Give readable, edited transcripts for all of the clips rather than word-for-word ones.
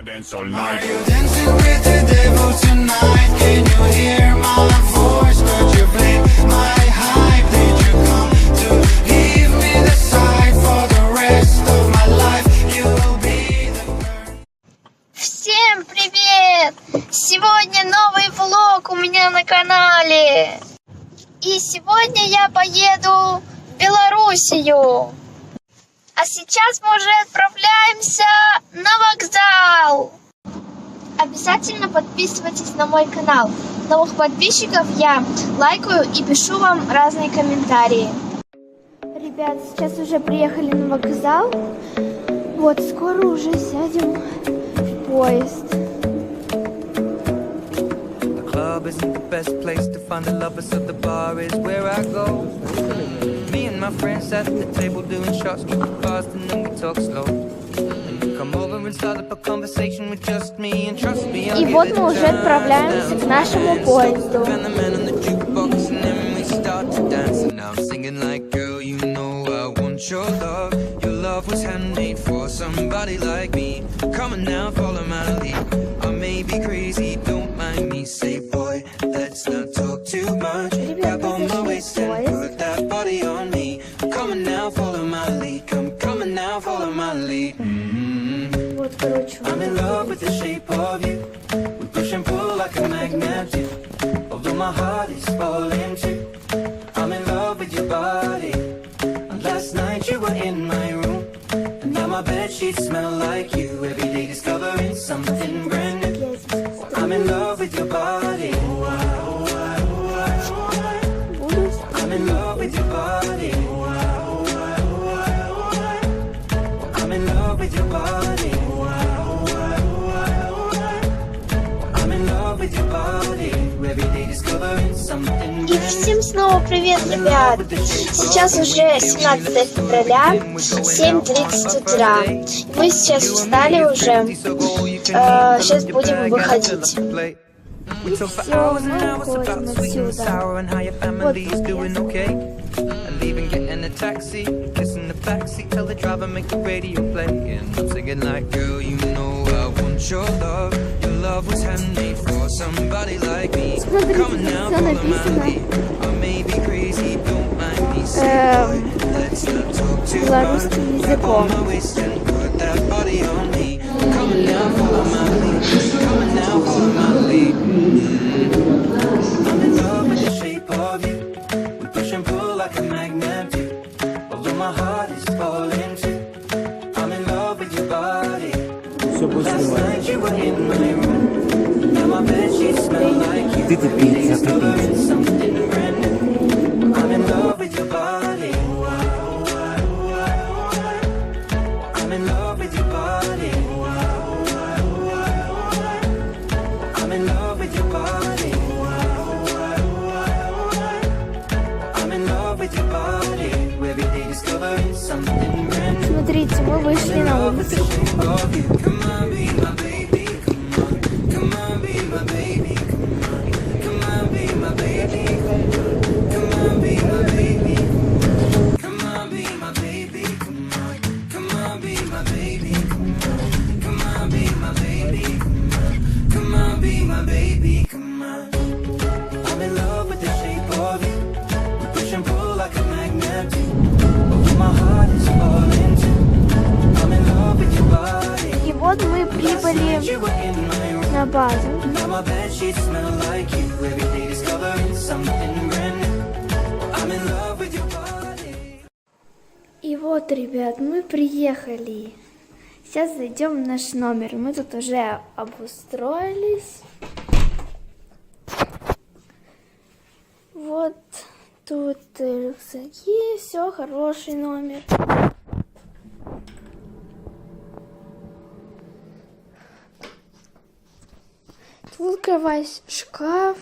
Всем привет! Сегодня новый влог у меня на канале. И сегодня я поеду в Белоруссию. А сейчас мы уже отправляемся на вокзал. Обязательно подписывайтесь на мой канал. Новых подписчиков я лайкаю и пишу вам разные комментарии. Ребят, сейчас уже приехали на вокзал. Вот, скоро уже сядем в поезд. Club isn't the best place to find the lovers, so the bar is where I go. Me and my friends at the table doing shots, keep it fast and then we talk slow. Come over and start up a conversation with just me and trust me. И вот мы уже отправляемся к нашему поезду. And the man on the jukebox and then we start to dance and I'm singing like, girl, you know I want your love. Your love was handmade for somebody like me. Come on now, follow my lead. I may be crazy, don't mind me. Say, boy, let's not talk too much. Grab on my waist and put that body on me. Come on now, follow my lead. Come on now, follow my lead. I'm in love with the shape of you. We push and pull like a magnet do. Although my heart is falling too. I'm in love with your body. And last night you were in my room. And now my bedsheets smell like you. Every day discovering something brand new. I'm in love with your body. I'm in love with your body. I'm in love with your body. I'm in love with your body. Every day discovering something. И всем снова привет, ребят! Сейчас уже 17 февраля, 7:30 утра. Мы сейчас встали уже, сейчас будем выходить. We talk for hours and hours about sweet and sour and how your family's doing okay. And even getting a taxi, kissing the backseat, tell the driver make the radio play. And I'm singing like, girl, you know I want your love. Your love was handmade for somebody like me. Come on now, follow my lead. I may be crazy, don't mind me. Say, boy, let's not talk too much. Grab on my waist and put that body on me. Come on now, follow my lead. Come on now, follow my lead. I'm in love with the shape of you. We push and pull like a magnet do. Although my heart is falling too. I'm in love with your body. Last night you were in my room. Now my bedsheets smell like you. Discovering something brand new. I'm in love with your body. I'm in love with your body. I'm in love with your body. I'm in love with your body. Every day discovering something brand new. Смотрите, мы вышли на улицу. Come on, be my baby. Come on, be my baby. Come on, be my baby. Come on, be my baby. Come on, be my baby. Come on, be my baby. Come on, be my baby. Come on, be my baby. Come on. I'm in love with the shape of you. We push and pull like a magnet do. Although my heart is falling too. I'm in love with your body. И вот мы прибыли You were in my room. на базу. Now my bedsheets smell like you. Every day discovering something brand new. I'm in love with your body. И вот, ребят, мы приехали. Сейчас зайдем в наш номер. Мы тут уже обустроились. Вот тут рюкзаки, все, хороший номер. Тут кровать, шкаф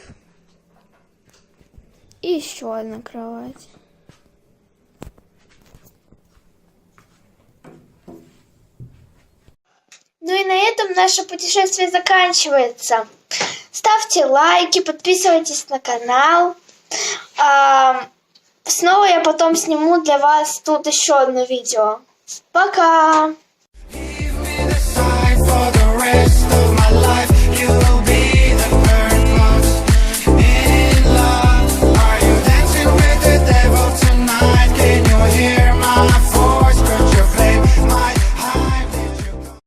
и еще одна кровать. Ну и на этом наше путешествие заканчивается. Ставьте лайки, подписывайтесь на канал. Снова я потом сниму для вас тут еще одно видео. Пока!